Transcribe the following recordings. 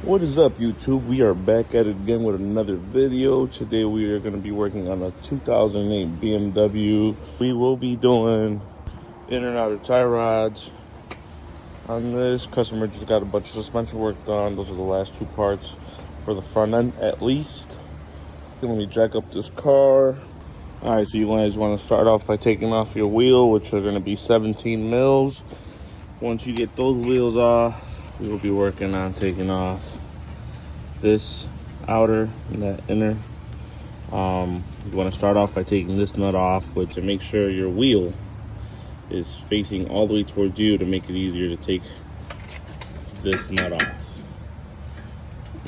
What is up, YouTube? We are back at it again with another video. Today we are going to be working on a 2008 BMW. We will be doing in and outer tie rods on this. Customer just got a bunch of suspension work done. Those are the last two parts for the front end at least. Let me jack up this car. Alright, so you guys want to start off by taking off your wheel, which are going to be 17 mils. Once you get those wheels off, we will be working on taking off this outer and that inner. You want to start off by taking this nut off, which to make sure your wheel is facing all the way towards you to make it easier to take this nut off.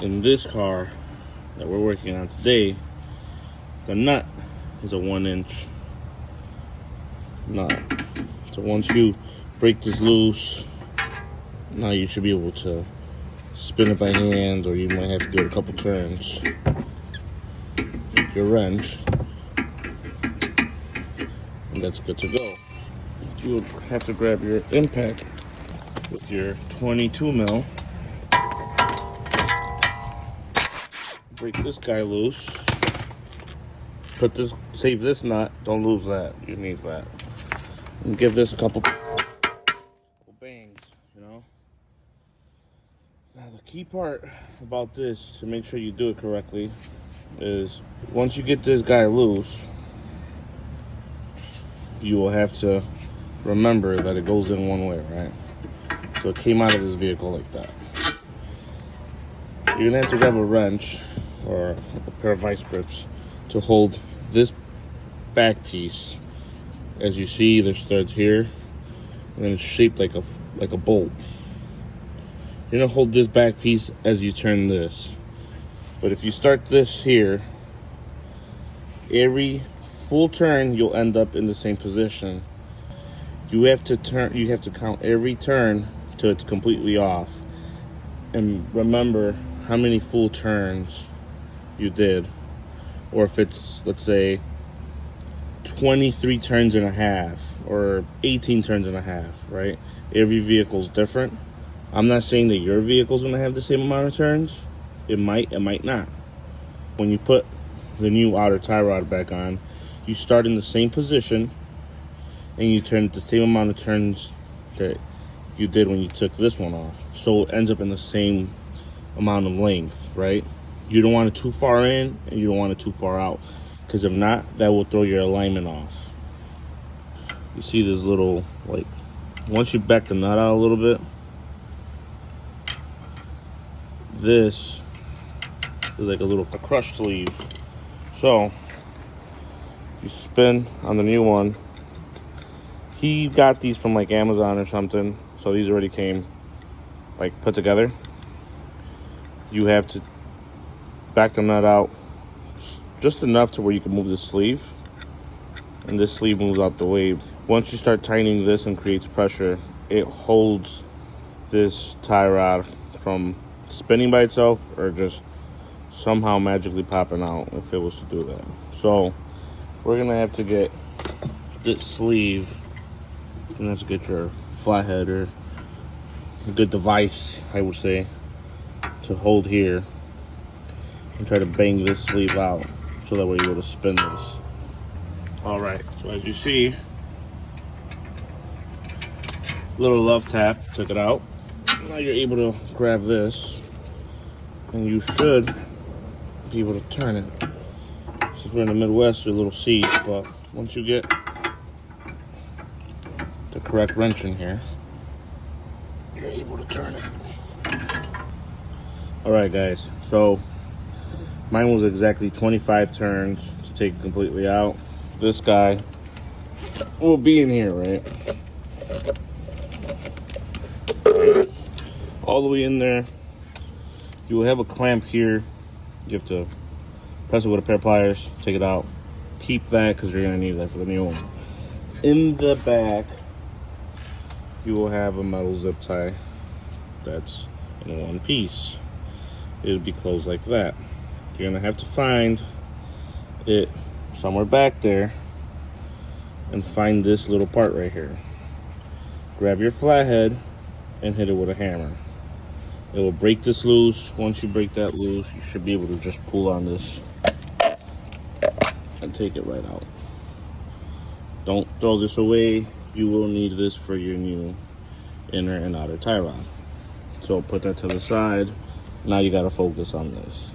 In this car that we're working on today, the nut is a 1-inch nut. So once you break this loose, now you should be able to spin it by hand, or you might have to do it a couple turns. Take your wrench, and that's good to go. You will have to grab your impact with your 22 mil. Break this guy loose. Put this, save this nut. Don't lose that. You need that. And give this a couple bangs, you know. Now the key part about this, to make sure you do it correctly, is once you get this guy loose, you will have to remember that it goes in one way, right? So it came out of this vehicle like that. You're gonna have to grab a wrench or a pair of vice grips to hold this back piece. As you see, there's studs here, and then it's shaped like a bolt. You're gonna hold this back piece as you turn this. But if you start this here, every full turn you'll end up in the same position. You have to count every turn till it's completely off. And remember how many full turns you did. Or if it's, let's say, 23 turns and a half or 18 turns and a half, right? Every vehicle's different. I'm not saying that your vehicle's gonna have the same amount of turns. It might not. When you put the new outer tie rod back on, you start in the same position and you turn the same amount of turns that you did when you took this one off. So it ends up in the same amount of length, right? You don't want it too far in and you don't want it too far out, because if not, that will throw your alignment off. You see this little, like, once you back the nut out a little bit, this is like a crush sleeve. So you spin on the new one. He got these from like Amazon or something, so these already came like put together. You have to back the nut out just enough to where you can move the sleeve, and this sleeve moves out the way. Once you start tightening this and creates pressure, it holds this tie rod from spinning by itself or just somehow magically popping out if it was to do that. So we're gonna have to get this sleeve, and let's get your flathead or a good device, I would say, to hold here and try to bang this sleeve out so that way you're able to spin this. All right, so as you see, little love tap took it out. Now you're able to grab this, and you should be able to turn it. Since we're in the Midwest, there's a little seed, but once you get the correct wrench in here, you're able to turn it. All right, guys, so mine was exactly 25 turns to take it completely out. This guy will be in here, right? All the way in there. You will have a clamp here. You have to press it with a pair of pliers, take it out. Keep that because you're going to need that for the new one. In the back, you will have a metal zip tie that's in one piece. It'll be closed like that. You're going to have to find it somewhere back there and find this little part right here. Grab your flathead and hit it with a hammer. It will break this loose. Once you break that loose, you should be able to just pull on this and take it right out. Don't throw this away. You will need this for your new inner and outer tie rod. So put that to the side. Now you gotta focus on this.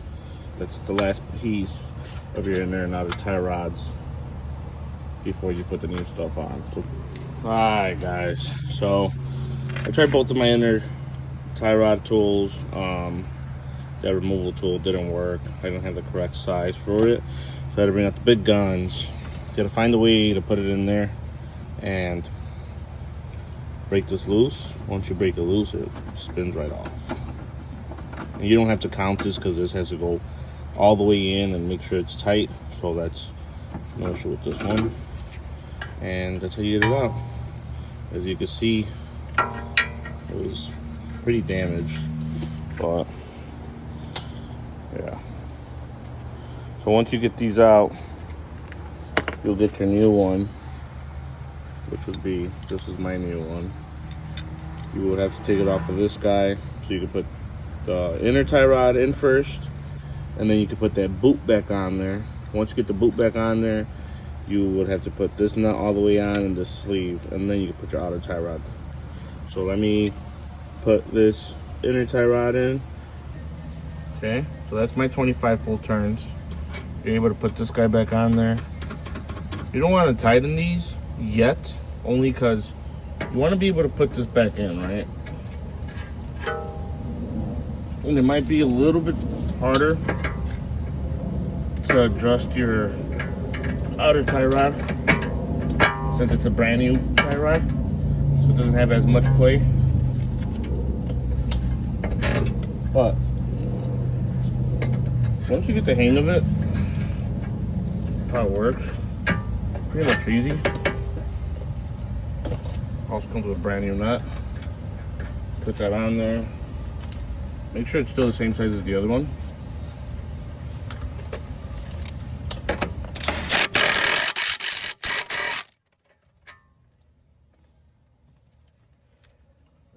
That's the last piece of your inner and outer tie rods before you put the new stuff on. So, alright guys, so I tried both of my inner tie rod tools. That removal tool didn't work. I didn't have the correct size for it, so I had to bring out the big guns. Gotta find a way to put it in there and break this loose. Once you break it loose, it spins right off. And you don't have to count this because this has to go all the way in and make sure it's tight. So that's no issue with this one. And that's how you get it out. As you can see, it was pretty damaged, but yeah. So once you get these out, you'll get your new one, which would be, this is my new one. You would have to take it off of this guy, so you can put the inner tie rod in first, and then you can put that boot back on there. Once you get the boot back on there, you would have to put this nut all the way on and this sleeve, and then you can put your outer tie rod. So let me put this inner tie rod in. Okay, so that's my 25 full turns. You're able to put this guy back on there. You don't want to tighten these yet, only because you want to be able to put this back in, right? And it might be a little bit harder to adjust your outer tie rod since it's a brand new tie rod, so it doesn't have as much play. But once you get the hang of it, how it works, pretty much easy. Also comes with a brand new nut. Put that on there. Make sure it's still the same size as the other one.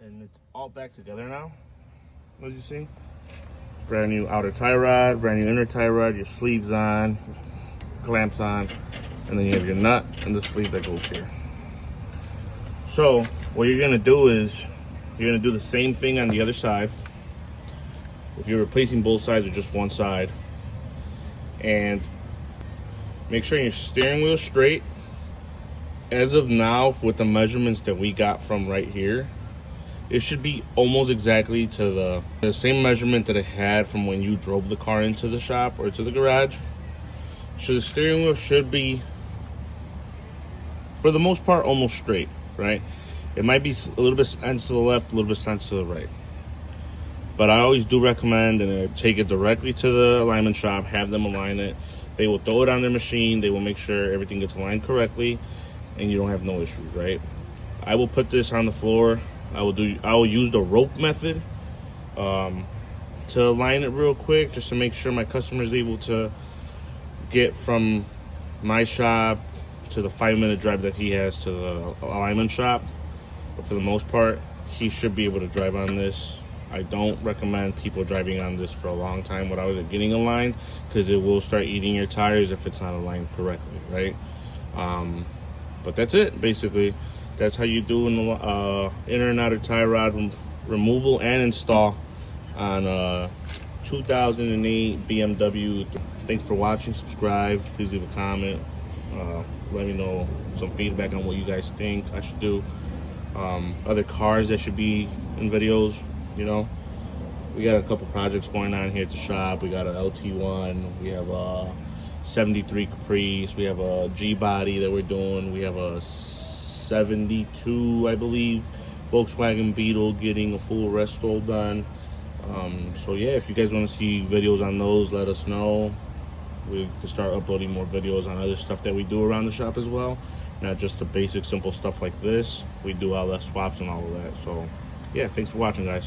And it's all back together now, as you see. Brand new outer tie rod, brand new inner tie rod, your sleeves on, clamps on, and then you have your nut and the sleeve that goes here. So what you're gonna do is you're gonna do the same thing on the other side. If you're replacing both sides or just one side, and make sure your steering wheel is straight. As of now, with the measurements that we got from right here, it should be almost exactly to the same measurement that it had from when you drove the car into the shop or to the garage. So the steering wheel should be, for the most part, almost straight, right? It might be a little bit slanted to the left, a little bit slanted to the right. But I always do recommend and take it directly to the alignment shop, have them align it. They will throw it on their machine. They will make sure everything gets aligned correctly and you don't have no issues, right? I will put this on the floor. I will use the rope method to align it real quick, just to make sure my customer is able to get from my shop to the 5-minute drive that he has to the alignment shop. But for the most part, he should be able to drive on this. I don't recommend people driving on this for a long time without it getting aligned, because it will start eating your tires if it's not aligned correctly, right? But that's it, basically. That's how you do an inner and outer tie rod removal and install on a 2008 BMW. Thanks for watching. Subscribe. Please leave a comment. Let me know some feedback on what you guys think I should do. Other cars that should be in videos, you know. We got a couple projects going on here at the shop. We got an LT1. We have a 73 Caprice. We have a G-body that we're doing. We have a 72, I believe, Volkswagen Beetle getting a full resto done. So yeah, if you guys want to see videos on those, let us know. We can start uploading more videos on other stuff that we do around the shop as well, not just the basic simple stuff like this. We do all the swaps and all of that. So yeah, thanks for watching, guys.